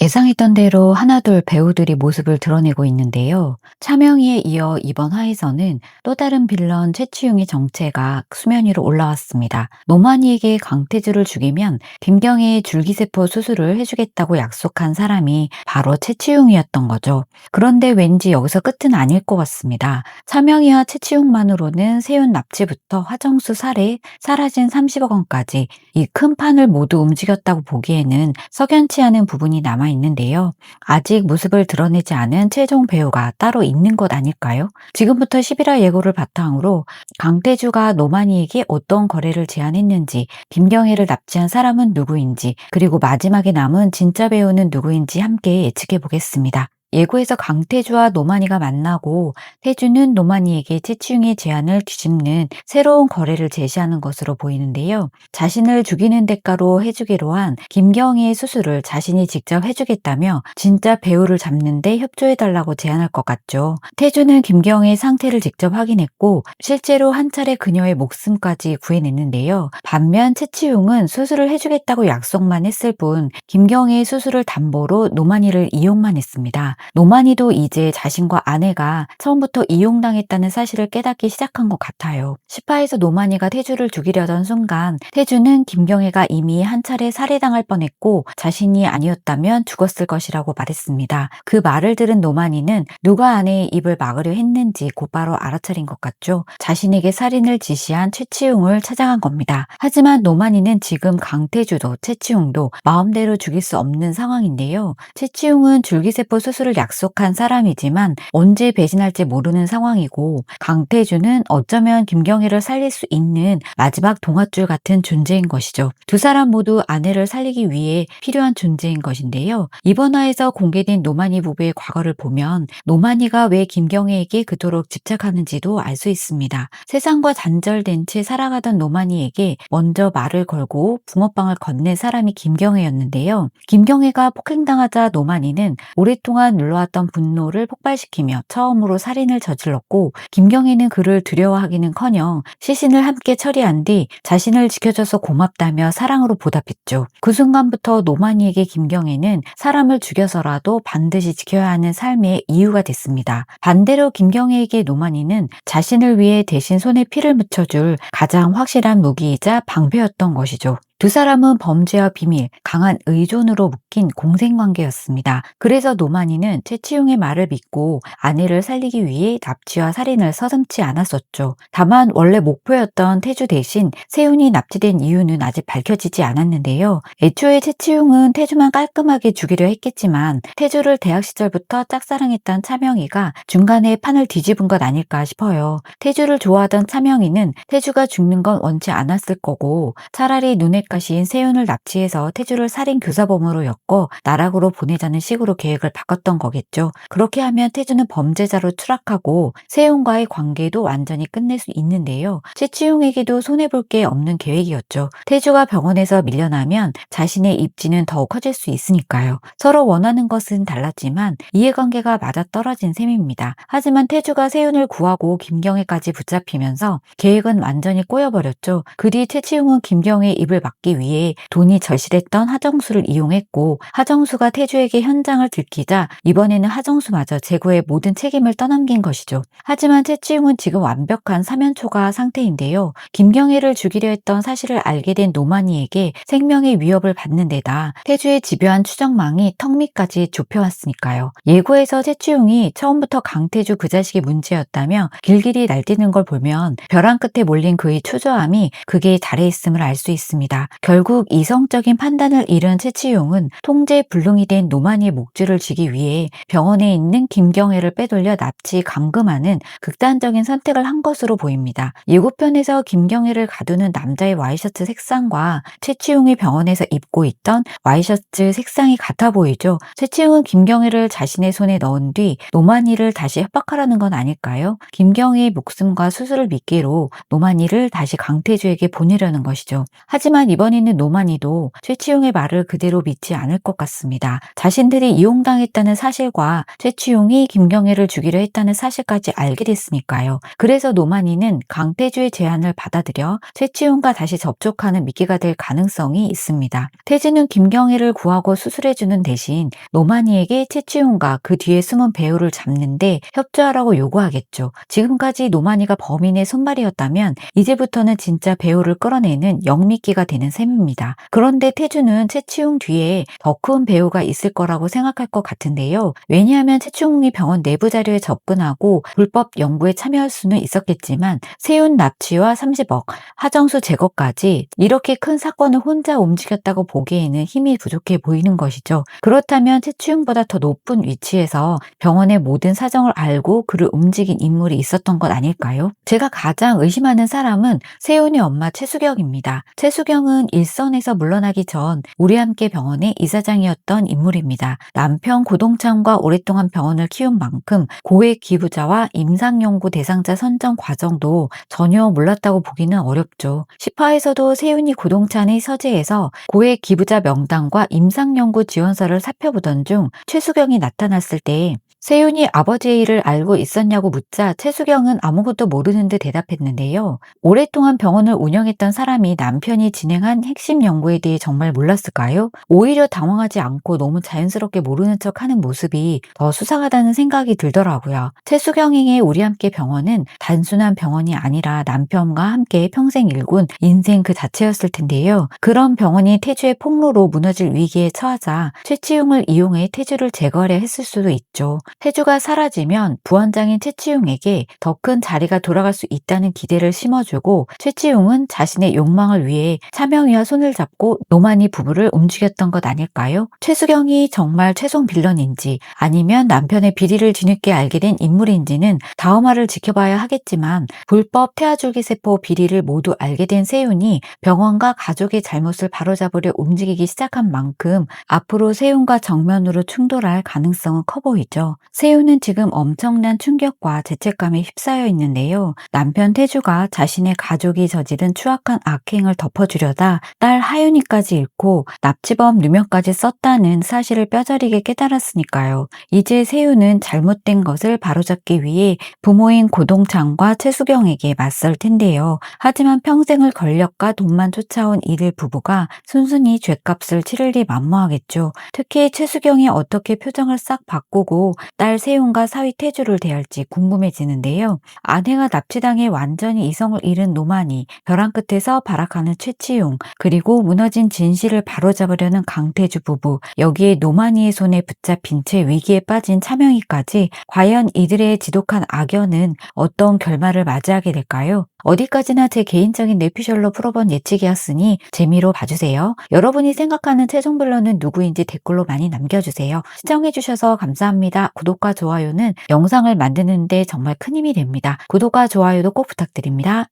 예상했던 대로 하나둘 배우들이 모습을 드러내고 있는데요. 차명희에 이어 이번 화에서는 또 다른 빌런 최치웅의 정체가 수면 위로 올라왔습니다. 노만희에게 강태주를 죽이면 김경애의 줄기세포 수술을 해주겠다고 약속한 사람이 바로 최치웅이었던 거죠. 그런데 왠지 여기서 끝은 아닐 것 같습니다. 차명희와 최치웅만으로는 세운 납치부터 화정수 살해, 사라진 30억 원까지 이 큰 판을 모두 움직였다고 보기에는 석연치 않은 부분이 남아 있는데요. 아직 모습을 드러내지 않은 최종 배우가 따로 있는 것 아닐까요? 지금부터 11화 예고를 바탕으로 강태주가 노만희에게 어떤 거래를 제안했는지, 김경애를 납치한 사람은 누구인지, 그리고 마지막에 남은 진짜 배우는 누구인지 함께 예측해 보겠습니다. 예고에서 강태주와 노만희가 만나고 태주는 노만희에게 최치웅의 제안을 뒤집는 새로운 거래를 제시하는 것으로 보이는데요. 자신을 죽이는 대가로 해주기로 한 김경희의 수술을 자신이 직접 해주겠다며 진짜 배우를 잡는 데 협조해달라고 제안할 것 같죠. 태주는 김경희의 상태를 직접 확인했고 실제로 한 차례 그녀의 목숨까지 구해냈는데요. 반면 최치웅은 수술을 해주겠다고 약속만 했을 뿐 김경희의 수술을 담보로 노만희를 이용만 했습니다. 노만희도 이제 자신과 아내가 처음부터 이용당했다는 사실을 깨닫기 시작한 것 같아요. 10화에서 노만희가 태주를 죽이려던 순간 태주는 김경애가 이미 한 차례 살해당할 뻔했고 자신이 아니었다면 죽었을 것이라고 말했습니다. 그 말을 들은 노만희는 누가 아내의 입을 막으려 했는지 곧바로 알아차린 것 같죠. 자신에게 살인을 지시한 최치웅을 찾아간 겁니다. 하지만 노만희는 지금 강태주도 최치웅도 마음대로 죽일 수 없는 상황인데요. 최치웅은 줄기세포 수술을 약속한 사람이지만 언제 배신할지 모르는 상황이고 강태주는 어쩌면 김경애를 살릴 수 있는 마지막 동아줄 같은 존재인 것이죠. 두 사람 모두 아내를 살리기 위해 필요한 존재인 것인데요. 이번 화에서 공개된 노만희 부부의 과거를 보면 노만희가 왜 김경애에게 그토록 집착하는지도 알 수 있습니다. 세상과 단절된 채 살아가던 노만희에게 먼저 말을 걸고 붕어빵을 건넨 사람이 김경애였는데요. 김경애가 폭행당하자 노만희는 오랫동안 눌러왔던 분노를 폭발시키며 처음으로 살인을 저질렀고 김경애는 그를 두려워하기는커녕 시신을 함께 처리한 뒤 자신을 지켜줘서 고맙다며 사랑으로 보답했죠. 그 순간부터 노만희에게 김경애는 사람을 죽여서라도 반드시 지켜야 하는 삶의 이유가 됐습니다. 반대로 김경애에게 노만희는 자신을 위해 대신 손에 피를 묻혀줄 가장 확실한 무기이자 방패였던 것이죠. 두 사람은 범죄와 비밀, 강한 의존으로 묶인 공생관계였습니다. 그래서 노만희는 최치웅의 말을 믿고 아내를 살리기 위해 납치와 살인을 서슴지 않았었죠. 다만 원래 목표였던 태주 대신 세훈이 납치된 이유는 아직 밝혀지지 않았는데요. 애초에 최치웅은 태주만 깔끔하게 죽이려 했겠지만 태주를 대학 시절부터 짝사랑했던 차명희가 중간에 판을 뒤집은 것 아닐까 싶어요. 태주를 좋아하던 차명희는 태주가 죽는 건 원치 않았을 거고 차라리 눈에 가시인 세윤을 납치해서 태주를 살인 교사범으로 엮어 나락으로 보내자는 식으로 계획을 바꿨던 거겠죠. 그렇게 하면 태주는 범죄자로 추락하고 세윤과의 관계도 완전히 끝낼 수 있는데요. 최치웅에게도 손해볼 게 없는 계획이었죠. 태주가 병원에서 밀려나면 자신의 입지는 더욱 커질 수 있으니까요. 서로 원하는 것은 달랐지만 이해관계가 맞아떨어진 셈입니다. 하지만 태주가 세윤을 구하고 김경애까지 붙잡히면서 계획은 완전히 꼬여버렸죠. 그 뒤 최치웅은 김경애의 입을 막기 위해 돈이 절실했던 하정수를 이용했고 하정수가 태주에게 현장을 들키자 이번에는 하정수마저 재고의 모든 책임을 떠넘긴 것이죠. 하지만 최치웅은 지금 완벽한 사면초가 상태인데요. 김경애를 죽이려 했던 사실을 알게 된 노만희에게 생명의 위협을 받는 데다 태주의 집요한 추적망이 턱 밑까지 좁혀왔으니까요. 예고에서 최치웅이 처음부터 강태주 그 자식이 문제였다며 길길이 날뛰는 걸 보면 벼랑 끝에 몰린 그의 초조함이 극에 달해 있음을 알 수 있습니다. 결국 이성적인 판단을 잃은 최치용은 통제 불능이 된 노만희의 목줄을 쥐기 위해 병원에 있는 김경애를 빼돌려 납치 감금하는 극단적인 선택을 한 것으로 보입니다. 예고편에서 김경애를 가두는 남자의 와이셔츠 색상과 최치용이 병원에서 입고 있던 와이셔츠 색상이 같아 보이죠. 최치용은 김경애를 자신의 손에 넣은 뒤 노만희를 다시 협박하라는 건 아닐까요? 김경애의 목숨과 수술을 미끼로 노만희를 다시 강태주에게 보내려는 것이죠. 하지만 입원 있는 노만이도 최치용의 말을 그대로 믿지 않을 것 같습니다. 자신들이 이용당했다는 사실과 최치용이 김경애를 주기로 했다는 사실까지 알게 됐으니까요. 그래서 노만이는 강태주의 제안을 받아들여 최치용과 다시 접촉하는 미끼가 될 가능성이 있습니다. 태주는 김경애를 구하고 수술해주는 대신 노만이에게 최치용과 그 뒤에 숨은 배우를 잡는데 협조하라고 요구하겠죠. 지금까지 노만이가 범인의 손발이었다면 이제부터는 진짜 배우를 끌어내는 영미끼가 되는 셈입니다. 그런데 태주는 최치용 뒤에 더 큰 배우가 있을 거라고 생각할 것 같은데요. 왜냐하면 최치용이 병원 내부 자료에 접근하고 불법 연구에 참여할 수는 있었겠지만 세윤 납치와 30억, 하정수 제거까지 이렇게 큰 사건을 혼자 움직였다고 보기에는 힘이 부족해 보이는 것이죠. 그렇다면 최치용보다 더 높은 위치에서 병원의 모든 사정을 알고 그를 움직인 인물이 있었던 것 아닐까요? 제가 가장 의심하는 사람은 세윤의 엄마 최수경입니다. 최수경은 일선에서 물러나기 전 우리 함께 병원의 이사장이었던 인물입니다. 남편 고동찬과 오랫동안 병원을 키운 만큼 고액 기부자와 임상연구 대상자 선정 과정도 전혀 몰랐다고 보기는 어렵죠. 10화에서도 세윤이 고동찬의 서재에서 고액 기부자 명단과 임상연구 지원서를 살펴보던 중 최수경이 나타났을 때 세윤이 아버지의 일을 알고 있었냐고 묻자 최수경은 아무것도 모르는 듯 대답했는데요. 오랫동안 병원을 운영했던 사람이 남편이 진행한 핵심 연구에 대해 정말 몰랐을까요? 오히려 당황하지 않고 너무 자연스럽게 모르는 척하는 모습이 더 수상하다는 생각이 들더라고요. 최수경에게 우리 함께 병원은 단순한 병원이 아니라 남편과 함께 평생 일군 인생 그 자체였을 텐데요. 그런 병원이 태주의 폭로로 무너질 위기에 처하자 최치용을 이용해 태주를 제거하려 했을 수도 있죠. 태주가 사라지면 부원장인 최치용에게 더 큰 자리가 돌아갈 수 있다는 기대를 심어주고 최치용은 자신의 욕망을 위해 차명희와 손을 잡고 노만이 부부를 움직였던 것 아닐까요? 최수경이 정말 최종 빌런인지 아니면 남편의 비리를 뒤늦게 알게 된 인물인지는 다음화를 지켜봐야 하겠지만 불법 태아줄기세포 비리를 모두 알게 된 세윤이 병원과 가족의 잘못을 바로잡으려 움직이기 시작한 만큼 앞으로 세윤과 정면으로 충돌할 가능성은 커 보이죠. 세윤은 지금 엄청난 충격과 죄책감에 휩싸여 있는데요. 남편 태주가 자신의 가족이 저지른 추악한 악행을 덮어주려다 딸 하윤이까지 잃고 납치범 누명까지 썼다는 사실을 뼈저리게 깨달았으니까요. 이제 세윤은 잘못된 것을 바로잡기 위해 부모인 고동찬과 최수경에게 맞설 텐데요. 하지만 평생을 권력과 돈만 쫓아온 이들 부부가 순순히 죗값을 치를 리 만무하겠죠. 특히 최수경이 어떻게 표정을 싹 바꾸고 딸 세윤과 사위 태주를 대할지 궁금해지는데요. 아내가 납치당해 완전히 이성을 잃은 노만이, 벼랑 끝에서 발악하는 최치용, 그리고 무너진 진실을 바로잡으려는 강태주 부부, 여기에 노만이의 손에 붙잡힌 채 위기에 빠진 차명희까지 과연 이들의 지독한 악연은 어떤 결말을 맞이하게 될까요? 어디까지나 제 개인적인 뇌피셜로 풀어본 예측이었으니 재미로 봐주세요. 여러분이 생각하는 최종 빌런은 누구인지 댓글로 많이 남겨주세요. 시청해주셔서 감사합니다. 구독과 좋아요는 영상을 만드는데 정말 큰 힘이 됩니다. 구독과 좋아요도 꼭 부탁드립니다.